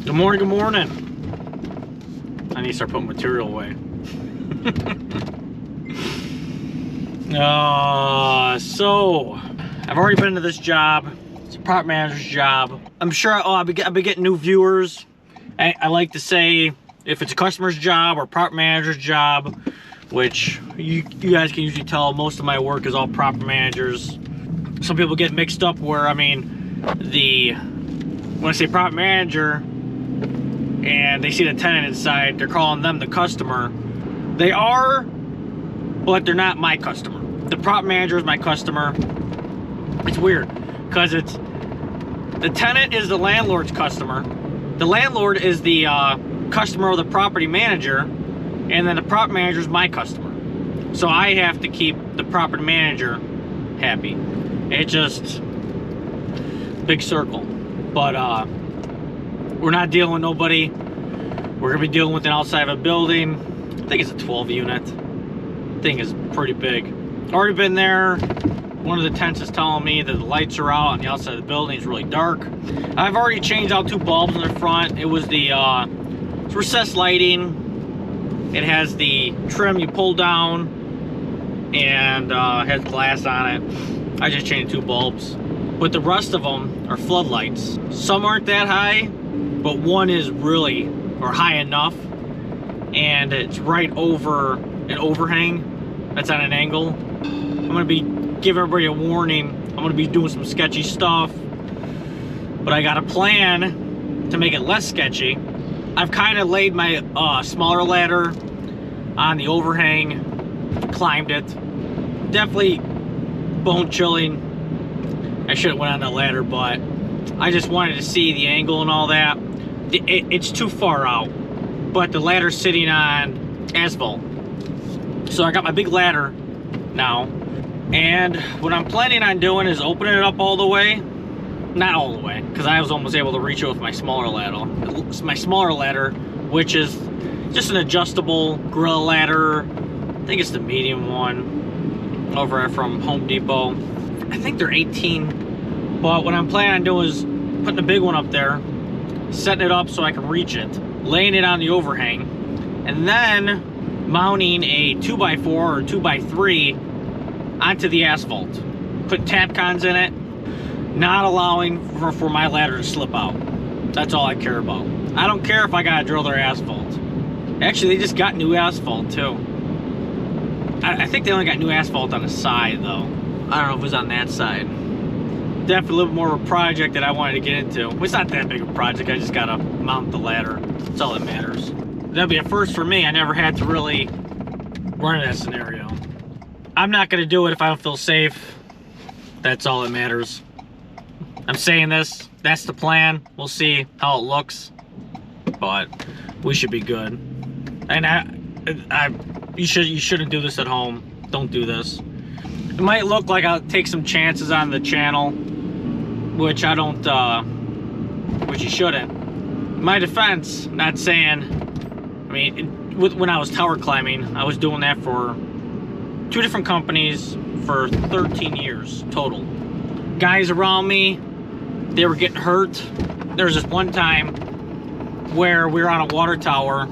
Good morning, good morning. I need to start putting material away. So I've already been to this job. It's a prop manager's job. I'm sure I'll be getting new viewers. I like to say if it's a customer's job or prop manager's job, which you guys can usually tell most of my work is all prop managers. Some people get mixed up where, I mean, when I say prop manager and they see the tenant inside, they're calling them the customer. They are, but they're not my customer. The prop manager is my customer. It's weird because the tenant is the landlord's customer. The landlord is the customer of the property manager, and then the prop manager is my customer. So I have to keep the property manager happy. It's just big circle. But we're not dealing with nobody. We're gonna be dealing with an outside of a building. I think it's a 12 unit. Thing is pretty big. Already been there. One of the tenants is telling me that the lights are out on the outside of the building. It's really dark. I've already changed out 2 bulbs in the front. It was the it's recessed lighting. It has the trim you pull down and has glass on it. I just changed 2 bulbs. But the rest of them are floodlights. Some aren't that high, but one is really, or high enough, and it's right over an overhang that's on an angle. I'm gonna be giving everybody a warning. I'm gonna be doing some sketchy stuff, but I got a plan to make it less sketchy. I've kind of laid my smaller ladder on the overhang, climbed it. Definitely bone chilling. I should have went on the ladder, but I just wanted to see the angle and all that. It's too far out, but the ladder's sitting on asphalt. So I got my big ladder now, and what I'm planning on doing is opening it up all the way. Not all the way, because I was almost able to reach it with my smaller ladder. It's my smaller ladder, which is just an adjustable grill ladder. I think it's the medium one over from Home Depot. I think they're 18, but what I'm planning on doing is putting a big one up there, setting it up so I can reach it, laying it on the overhang, and then mounting a 2x4 or 2x3 onto the asphalt. Put Tapcons in it, not allowing for my ladder to slip out. That's all I care about. I don't care if I gotta drill their asphalt. Actually, they just got new asphalt too. I think they only got new asphalt on the side though. I don't know if it was on that side. Definitely a little more of a project that I wanted to get into. It's not that big of a project, I just gotta mount the ladder. That's all that matters. That'd be a first for me. I never had to really run in that scenario. I'm not gonna do it if I don't feel safe. That's all that matters. I'm saying this, that's the plan. We'll see how it looks, but we should be good. And you shouldn't do this at home. Don't do this. It might look like I'll take some chances on the channel, which I don't, which you shouldn't. In my defense, not saying, I mean, when I was tower climbing, I was doing that for 2 different companies for 13 years total. Guys around me, they were getting hurt. There was this one time where we were on a water tower.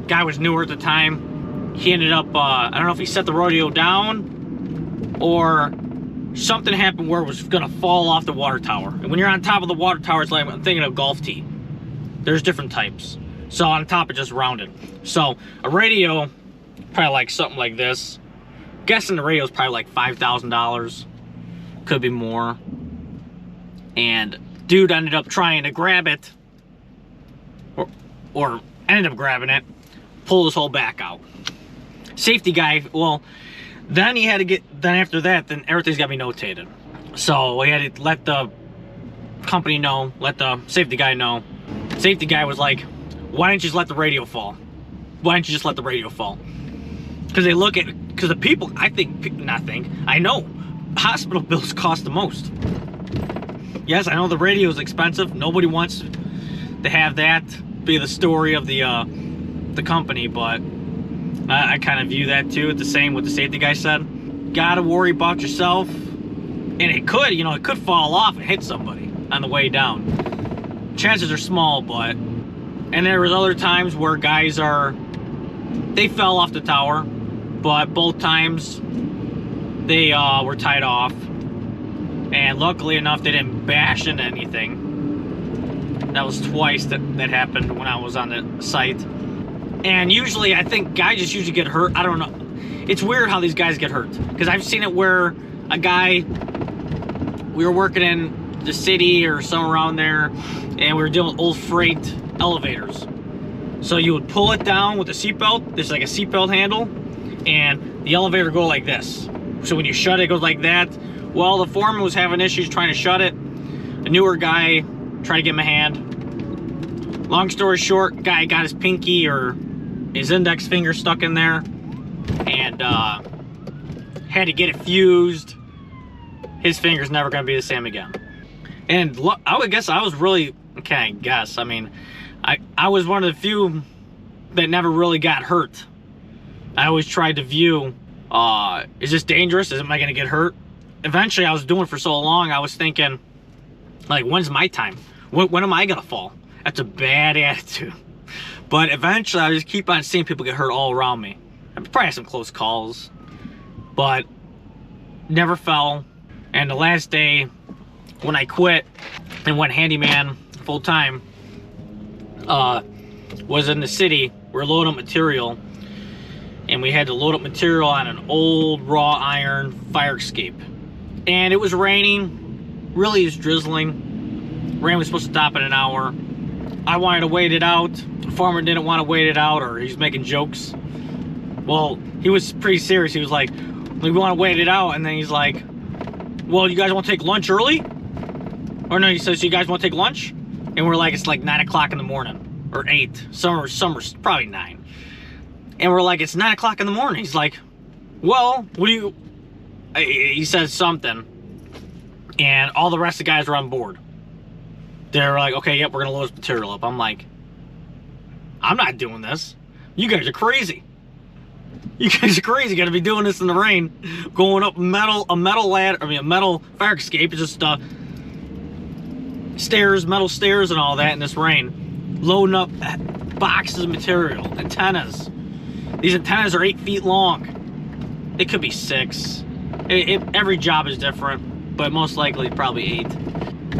Guy was newer at the time. He ended up, I don't know if he set the rodeo down or something happened where it was gonna fall off the water tower. And when you're on top of the water tower, it's like, I'm thinking of golf tee. There's different types. So on top, it's just rounded. So a radio, probably like something like this. Guessing the radio is probably like $5,000. Could be more. And dude ended up trying to grab it, or ended up grabbing it, pulled his whole back out. Safety guy, well, then he had to get, then after that, then everything's got to be notated. So we had to let the company know, let the safety guy know. Safety guy was like, why didn't you just let the radio fall? Why didn't you just let the radio fall? Because they look at, because the people, I know hospital bills cost the most. Yes, I know the radio is expensive. Nobody wants to have that be the story of the company, but I kind of view that too. It's the same what the safety guy said. Gotta worry about yourself. And it could, it could fall off and hit somebody on the way down. Chances are small, but And there was other times where guys they fell off the tower, but both times they were tied off. And luckily enough, they didn't bash into anything. That was twice that happened when I was on the site. And usually, I think guys just usually get hurt. I don't know. It's weird how these guys get hurt. Because I've seen it where a guy, we were working in the city or somewhere around there, and we were dealing with old freight elevators. So you would pull it down with a seatbelt. There's like a seatbelt handle, and the elevator go like this. So when you shut it, it goes like that. Well, the foreman was having issues trying to shut it. A newer guy tried to give him a hand. Long story short, guy got his pinky or his index finger stuck in there, and had to get it fused. His finger's never gonna be the same again. And I would guess I was really, can't guess, I mean, I was one of the few that never really got hurt. I always tried to view, is this dangerous? Am I gonna get hurt? Eventually, I was doing it for so long, I was thinking, like, when's my time? When am I gonna fall? That's a bad attitude. But eventually, I just keep on seeing people get hurt all around me. I probably had some close calls, but never fell. And the last day, when I quit and went handyman full time, was in the city. We're loading up material, and we had to load up material on an old raw iron fire escape. And it was raining, really is drizzling. Rain was supposed to stop in an hour. I wanted to wait it out. The farmer didn't want to wait it out, or he's making jokes. Well, he was pretty serious. He was like, we want to wait it out. And then he's like, well, you guys want to take lunch early? Or no, he says, you guys want to take lunch? And we're like, it's like 9 o'clock in the morning, or 8. Some are probably 9. And we're like, it's 9 o'clock in the morning. He's like, well, what do you, he says something. And all the rest of the guys are on board. They're like, okay, yep, we're going to load this material up. I'm like, I'm not doing this. You guys are crazy. You guys are crazy. Got to be doing this in the rain, going up a metal ladder. I mean, a metal fire escape. It's just stairs, metal stairs, and all that in this rain. Loading up boxes of material, antennas. These antennas are 8 feet long. They could be 6. Every job is different, but most likely probably 8.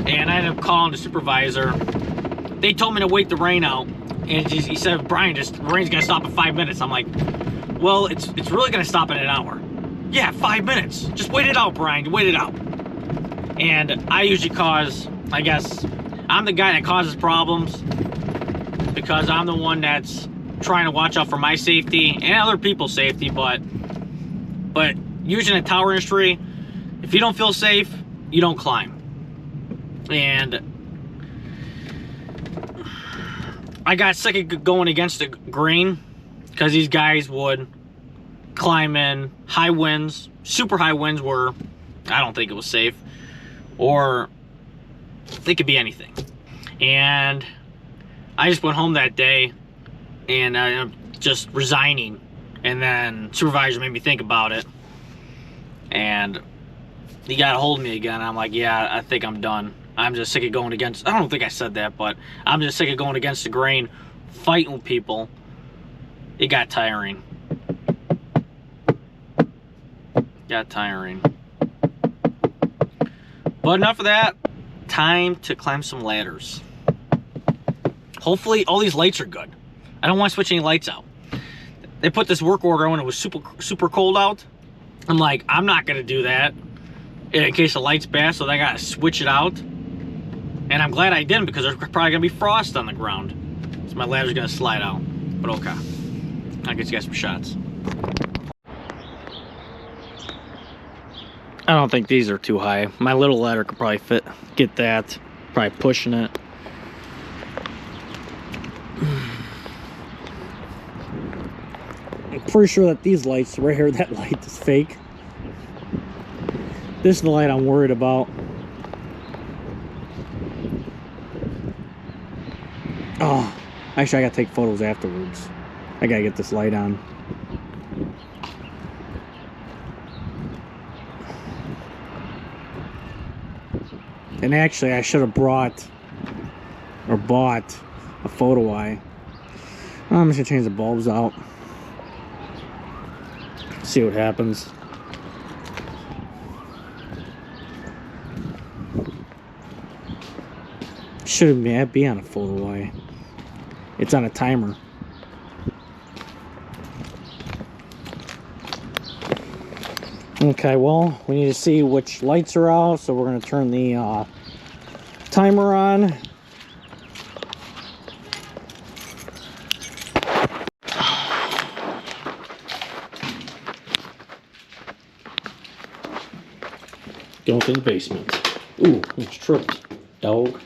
And I ended up calling the supervisor. They told me to wait the rain out, and he said, Brian, the rain's gonna stop in 5 minutes. I'm like, well, it's really gonna stop in an hour. Yeah, 5 minutes. Just wait it out, Brian. Wait it out. And I usually I guess, I'm the guy that causes problems because I'm the one that's trying to watch out for my safety and other people's safety. But usually in the tower industry, if you don't feel safe, you don't climb. And I got sick of going against the grain because these guys would climb in high winds, super high winds where I don't think it was safe, or they could be anything. And I just went home that day and I'm just resigning. And then supervisor made me think about it, and he got a hold of me again. And I'm like, yeah, I think I'm done. I'm just sick of going against, I don't think I said that, but I'm just sick of going against the grain, fighting with people. It got tiring. Got tiring. But enough of that. Time to climb some ladders. Hopefully all these lights are good. I don't want to switch any lights out. They put this work order when it was super cold out. I'm like, I'm not gonna do that in case the light's bad, so I gotta switch it out. And I'm glad I didn't, because there's probably gonna be frost on the ground. So my ladder's gonna slide out. But okay. I'll get you guys some shots. I don't think these are too high. My little ladder could probably get that. Probably pushing it. I'm pretty sure that these lights right here, that light is fake. This is the light I'm worried about. Oh, actually I gotta take photos afterwards. I gotta get this light on. And actually I should have bought a photo eye. I'm just gonna change the bulbs out. See what happens. Shouldn't be on a photo eye. It's on a timer. Okay, well, we need to see which lights are out, so we're going to turn the timer on. Going to the basement. Ooh, it's tripped, dog.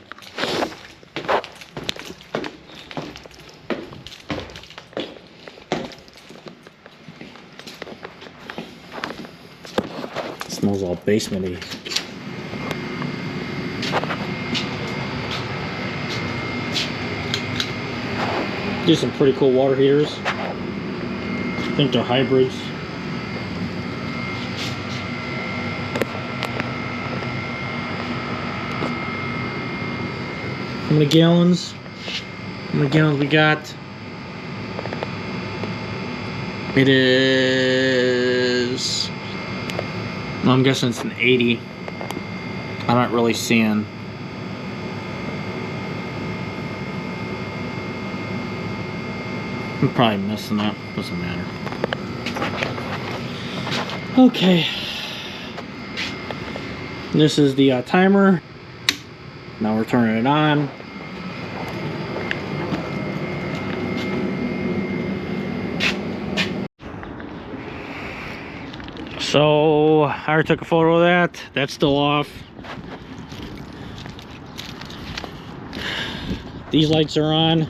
Smells all basement-y. Do some pretty cool water heaters. I think they're hybrids. How many gallons? How many gallons we got? It is... I'm guessing it's an 80. I'm not really seeing. I'm probably missing that. Doesn't matter. Okay. This is the timer. Now we're turning it on. So I already took a photo of that. That's still off. These lights are on.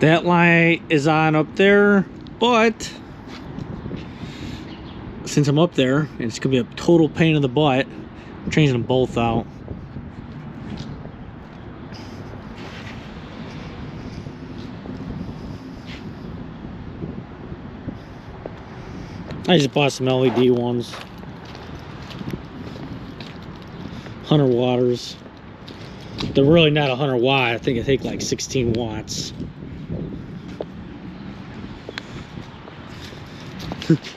That light is on up there, but since I'm up there, it's gonna be a total pain in the butt. I'm changing them both out. I just bought some LED ones. 100 watters. They're really not 100 watt. I think they take like 16 watts.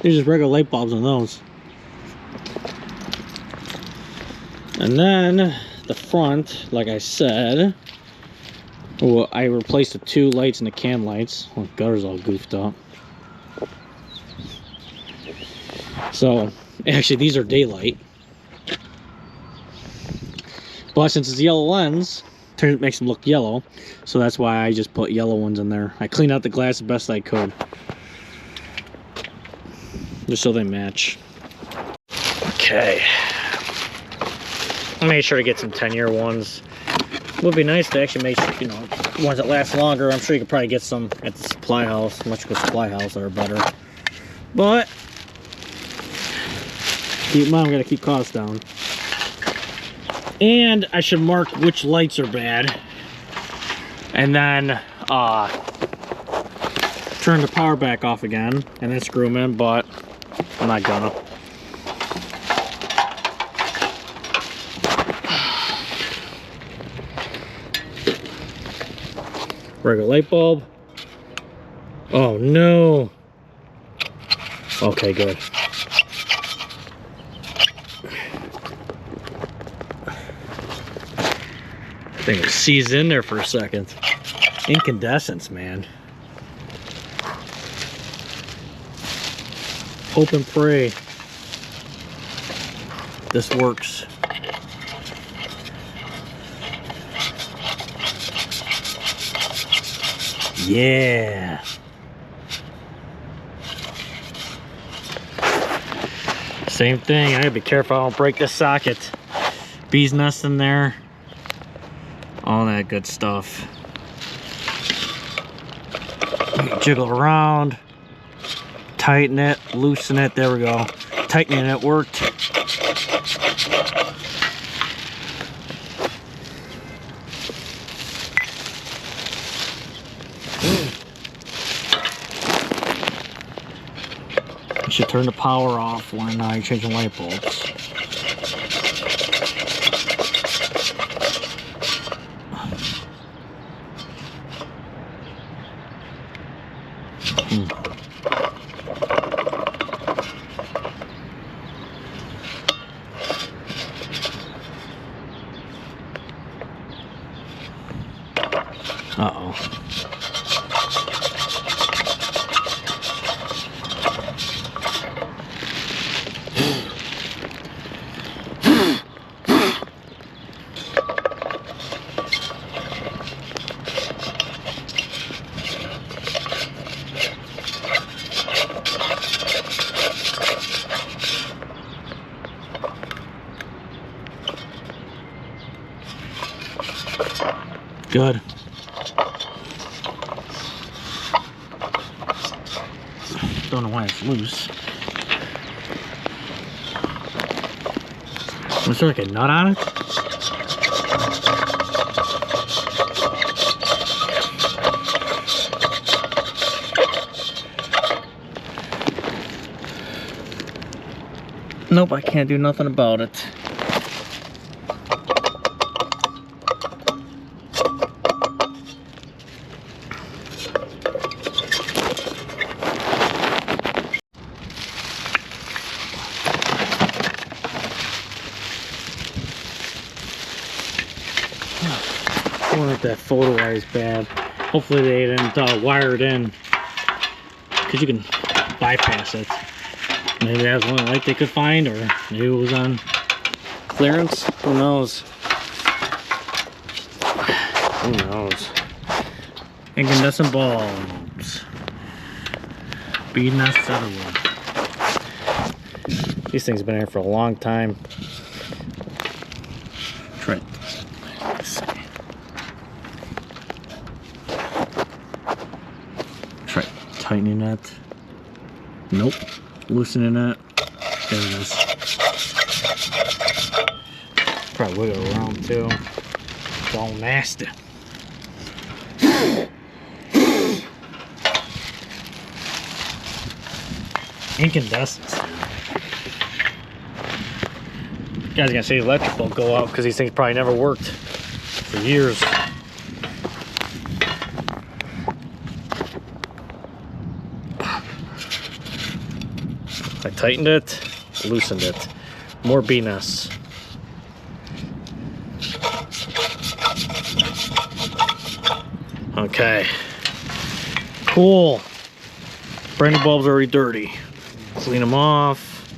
There's just regular light bulbs on those. And then the front, like I said, well, I replaced the 2 lights and the can lights. Well, the gutter's all goofed up. So, actually, these are daylight. But since it's a yellow lens, it makes them look yellow. So that's why I just put yellow ones in there. I cleaned out the glass the best I could, just so they match. Okay. I made sure to get some 10-year ones. It would be nice to actually make sure, you know, ones that last longer. I'm sure you could probably get some at the supply house, electrical supply house, that are better. But keep in mind, we gotta keep costs down. And I should mark which lights are bad, and then turn the power back off again, and then screw them in. But I'm not gonna. Regular light bulb. Oh no. Okay, good. I think it seized in there for a second. Incandescents, man. Hope and pray this works. Yeah. Same thing. I gotta be careful I don't break this socket. Bees nest in there. All that good stuff. Jiggle around, tighten it, loosen it. There we go. Tightening it worked. should turn the power off when you're changing light bulbs. Uh-oh. Good. Don't know why it's loose. Was there like a nut on it? Nope, I can't do nothing about it. I wonder if that photo eye is bad. Hopefully they didn't wire it in, because you can bypass it. Maybe that's one light they could find, or maybe it was on clearance. Who knows? Who knows? Incandescent bulbs. Bead not settable. These things have been here for a long time. Try. Try tightening it. Nope. Loosening it. There it is. Probably wiggle around too. It's all nasty. Incandescence. Guys gonna say electric bulb go out because these things probably never worked for years. I tightened it, loosened it. More BS. Okay. Cool. Brand new bulbs are already dirty. Clean them off.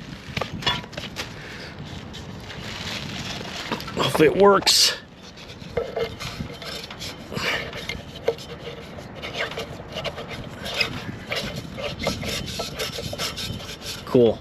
Hopefully it works. Cool.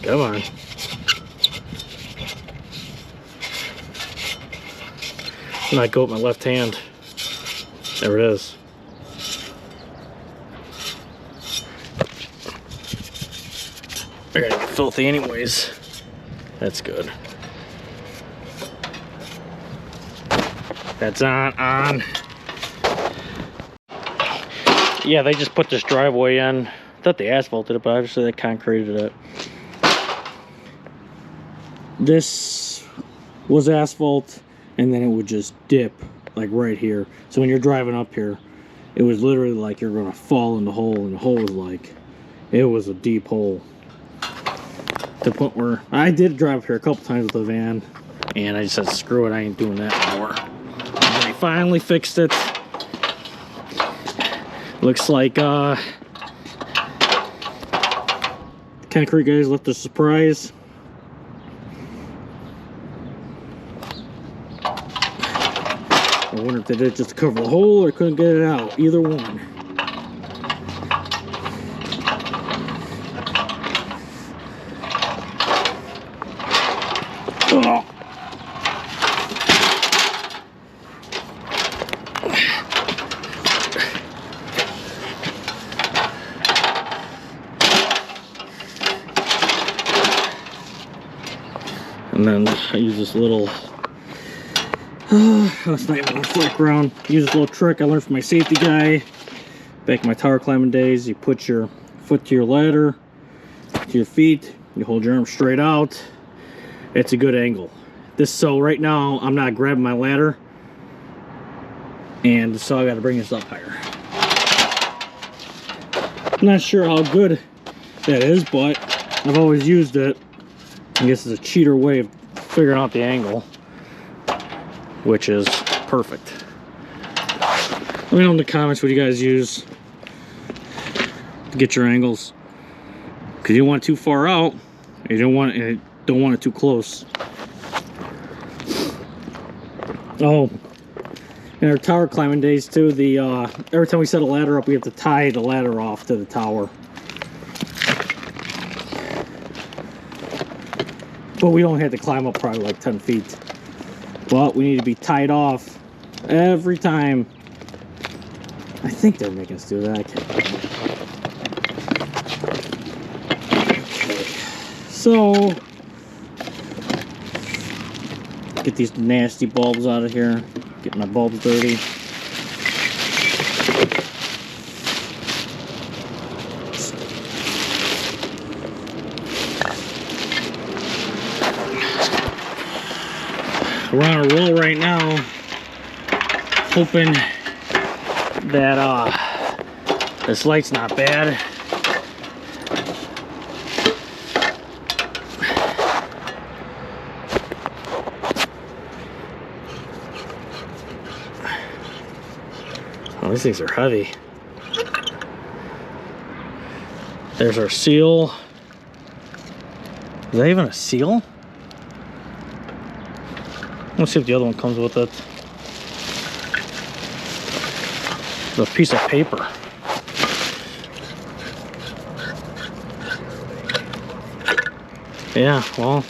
Come on. And I go with my left hand. There it is. I gotta get filthy anyways. That's good. That's on. Yeah, they just put this driveway in. I thought they asphalted it, but obviously they concreted it. This was asphalt, and then it would just dip like right here. So when you're driving up here, it was literally like you're gonna fall in the hole, and the hole was like, it was a deep hole. To the point where I did drive up here a couple times with the van, and I just said, screw it, I ain't doing that anymore. And I finally fixed it. Looks like concrete guys left a surprise. I wonder if they did it just to cover the hole or couldn't get it out. Either one. And then I use this little, that's not even a flick around. Use this little trick I learned from my safety guy back in my tower climbing days. You put your foot to your ladder, to your feet, you hold your arm straight out. It's a good angle. So right now I'm not grabbing my ladder, and so I got to bring this up higher. I'm not sure how good that is, but I've always used it. I guess it's a cheater way of figuring out the angle, which is perfect. Let me know in the comments what you guys use to get your angles, because you don't want it too far out, you don't want it too close. Oh, in our tower climbing days too, every time we set a ladder up, we have to tie the ladder off to the tower. But we don't have to climb up probably like 10 feet. But we need to be tied off every time. I think they're making us do that. Okay. So, get these nasty bulbs out of here. Get my bulbs dirty. We're on a roll right now, hoping that this light's not bad. Oh, these things are heavy. There's our seal. Is that even a seal? Let's see if the other one comes with it. It's a piece of paper. Yeah, well,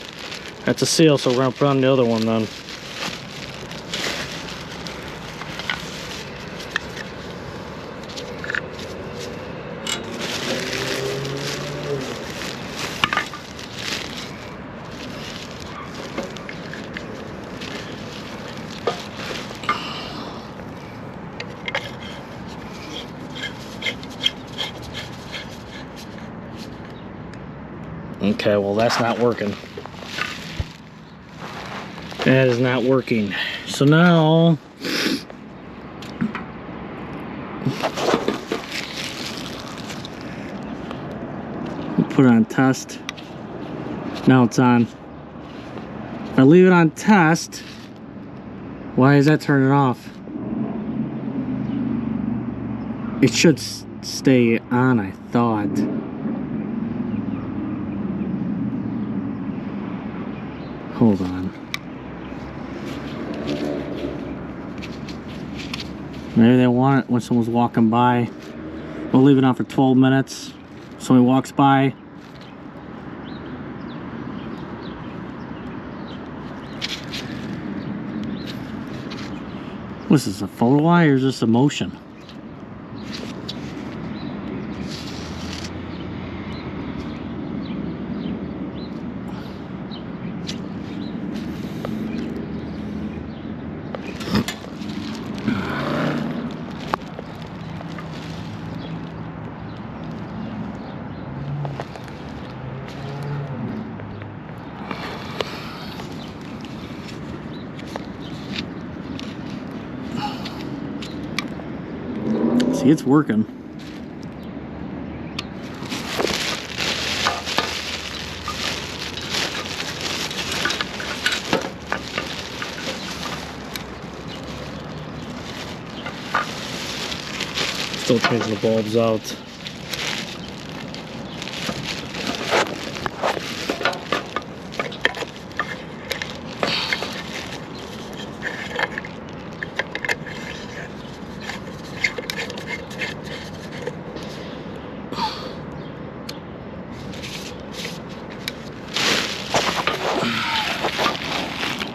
that's a seal, so we're gonna put on the other one then. Okay, well that's not working. That is not working. So now we'll put it on test. Now it's on. If I leave it on test, why is that turning off? It should stay on, I thought. Hold on. Maybe they want it when someone's walking by. We'll leave it on for 12 minutes. Somebody walks by. What's this, a photo eye or is this a motion? See, it's working. Still changing the bulbs out.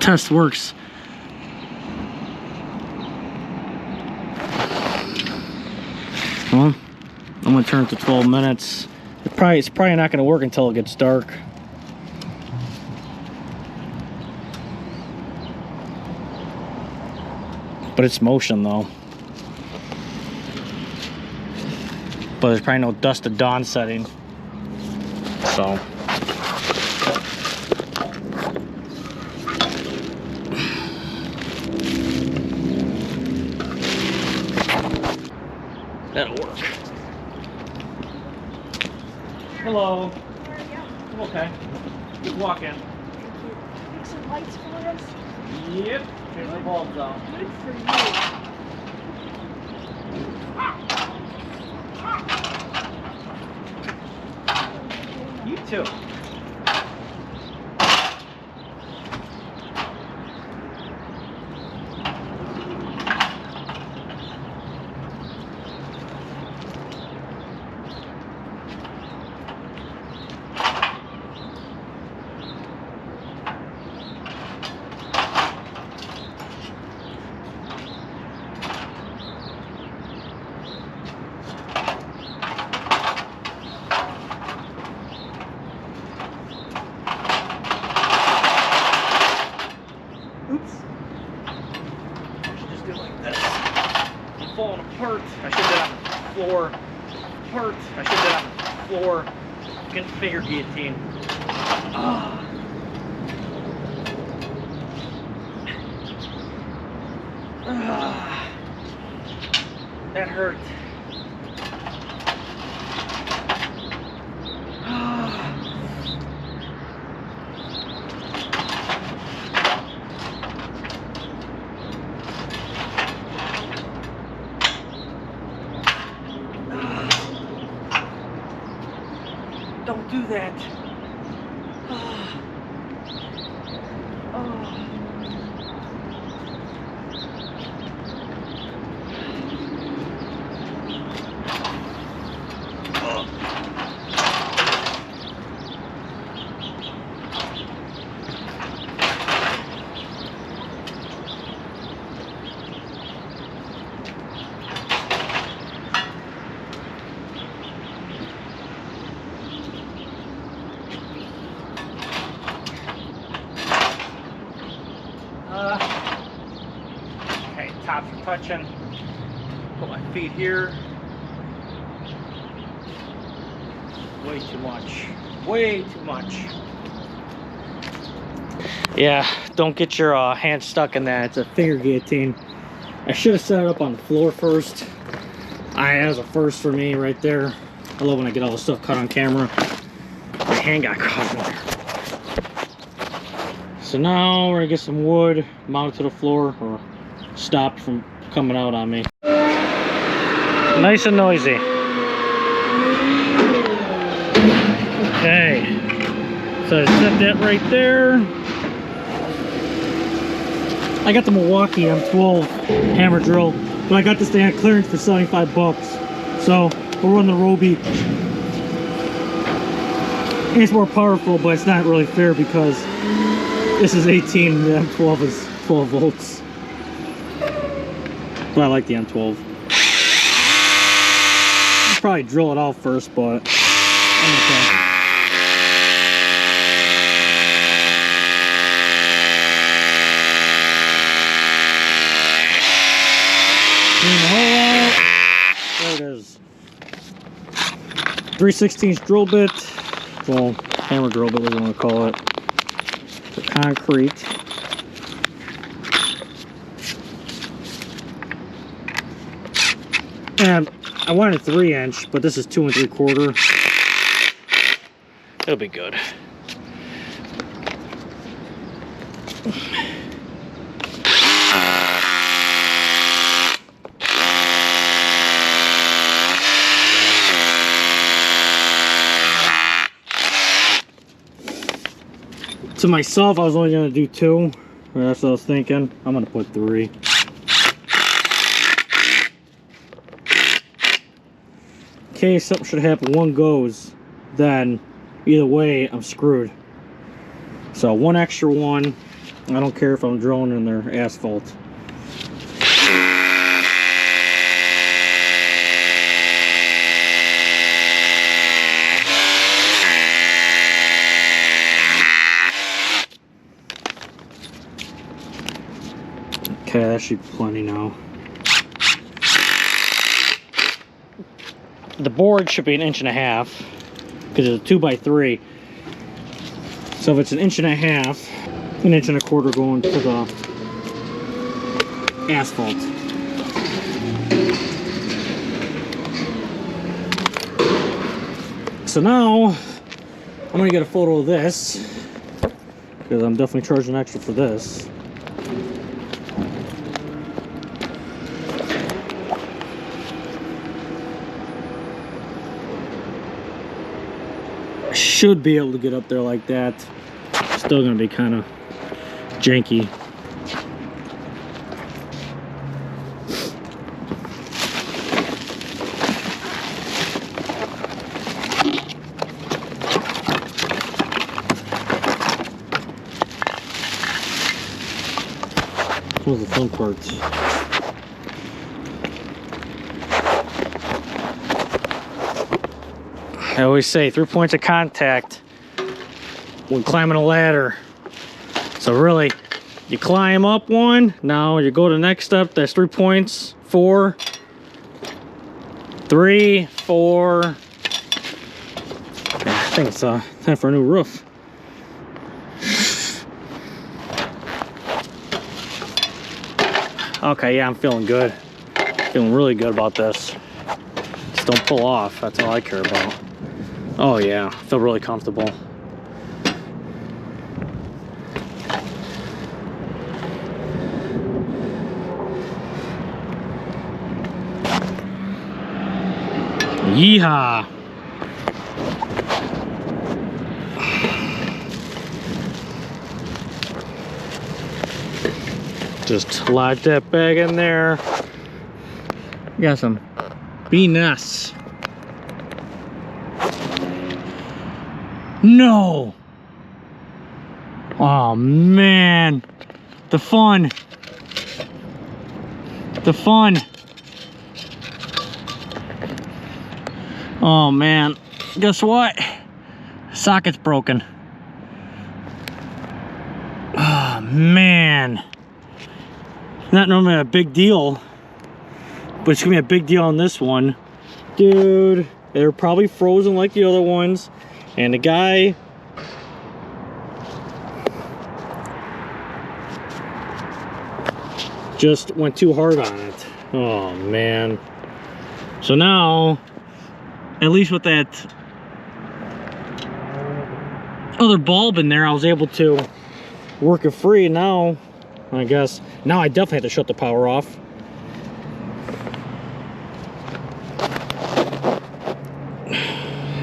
Test works. Well, I'm gonna turn it to 12 minutes. It's probably not gonna work until it gets dark. But it's motion though. But there's probably no dust to dawn setting. So. That'll work. Hello. How are you? I'm okay. Just walk in. Thank you. Fix some lights for us? Yep. Here's the bulbs out. Good for you. You too. Oops. I should just do it like this. I'm falling apart. I should do it on the floor. Apart. I should do it on the floor. Get the finger guillotine. Ah. Ah. That hurt. Ah. Don't do that. Oh. Oh. Okay, tops are touching. Put my feet here. Way too much. Way too much. Yeah, don't get your hand stuck in that. It's a finger guillotine. I should have set it up on the floor first. That was a first for me right there. I love when I get all the stuff cut on camera. My hand got caught in there. So now we're gonna get some wood mounted to the floor or stopped from coming out on me. Nice and noisy. Okay, so I set that right there. I got the Milwaukee M12 hammer drill, but I got this thing at clearance for 75 bucks. So we'll run the Roby. It's more powerful, but it's not really fair because this is 18 and the M12 is 12 volts. But I like the M12. I'll probably drill it out first, but I'm okay. Clean the hole out. There it is. 3/16 drill bit. Well, hammer drill bit, whatever you want to call it. For concrete. And I wanted 3-inch, but this is 2 3/4. It'll be good. To myself, I was only gonna do 2. That's what I was thinking. I'm gonna put 3. In case something should happen, one goes, then either way, I'm screwed. So 1 extra 1. I don't care if I'm drilling in their asphalt. Okay, that should be plenty now. The board should be 1.5 inches because it's a 2x3. So if it's 1.5 inches, 1.25 inches going to the asphalt. So now I'm gonna get a photo of this because I'm definitely charging extra for this. Should be able to get up there like that. Still gonna be kind of janky. One of the fun parts. I always say 3 points of contact when climbing a ladder. So really, you climb up one, now you go to the next step, that's 3 points, 4, 3, 4. Yeah, I think it's time for a new roof. Okay, yeah, I'm feeling good. Feeling really good about this. Just don't pull off, that's all I care about. Oh yeah, I feel really comfortable. Yeehaw! Just slide that bag in there. Got some BNS. No! Oh man! The fun! The fun! Oh man, guess what? Socket's broken. Oh man. Not normally a big deal, but it's gonna be a big deal on this one. Dude, they're probably frozen like the other ones. And the guy just went too hard on it. Oh man. So now, at least with that other bulb in there, I was able to work it free. Now, I guess, now I definitely have to shut the power off.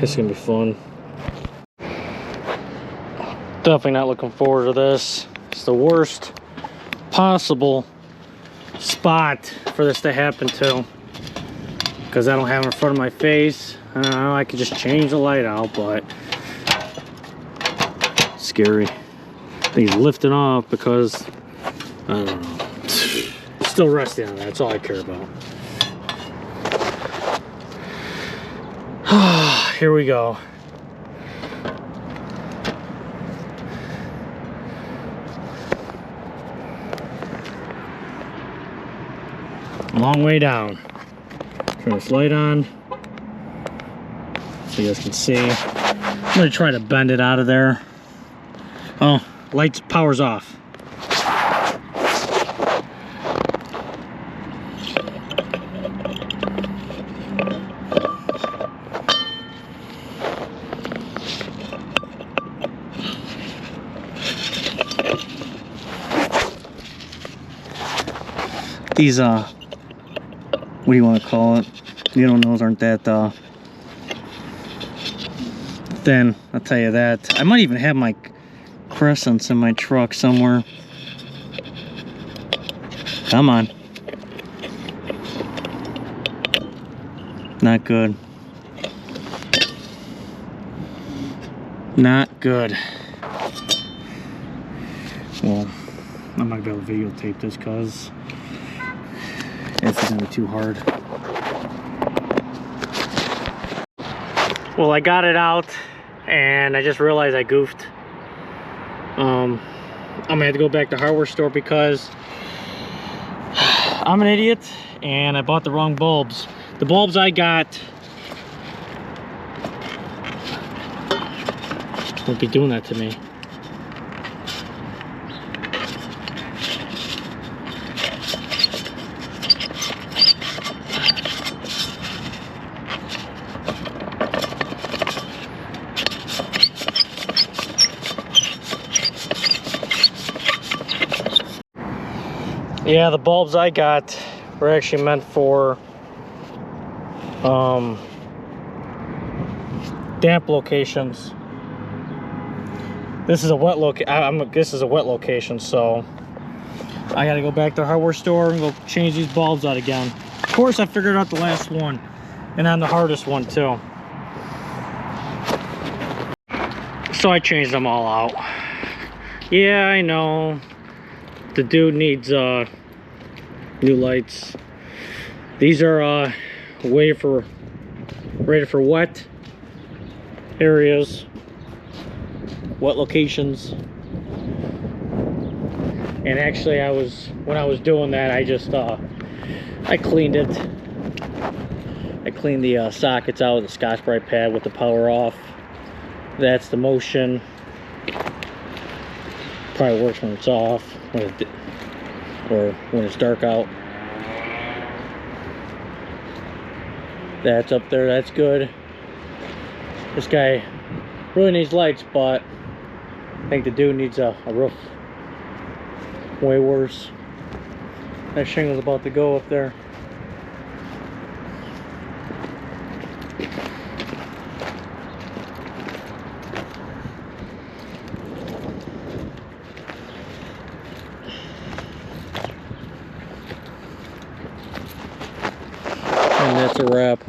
It's gonna be fun. Definitely not looking forward to this. It's the worst possible spot for this to happen to, because I don't have it in front of my face. I don't know, I could just change the light out, but scary. I think he's lifting off because I don't know. Still resting on that. That's all I care about. Here we go. Long way down. Turn this light on so you guys can see. I'm gonna try to bend it out of there. Oh, lights, power's off. These what do you want to call it? Needle nose aren't that thin, I'll tell you that. I might even have my crescents in my truck somewhere. Come on. Not good. Not good. Well, I'm not gonna be able to videotape this because it's gonna be too hard. Well, I got it out and I just realized I goofed. I'm gonna have to go back to the hardware store because I'm an idiot and I bought the wrong bulbs. The bulbs I got won't be doing that to me. Yeah, the bulbs I got were actually meant for damp locations. This is a wet this is a wet location, so I gotta go back to the hardware store and go change these bulbs out again. Of course, I figured out the last one, and on the hardest one too. So I changed them all out. Yeah, I know. The dude needs new lights. These are rated for wet areas, wet locations. And actually, when I was doing that, I just I cleaned it. I cleaned the sockets out with the Scotch-Brite pad with the power off. That's the motion. Probably works when it's off, or when it's dark out. That's up there, that's good. This guy really needs lights, but I think the dude needs a roof. Way worse. That shingle's about to go up there. And that's a wrap.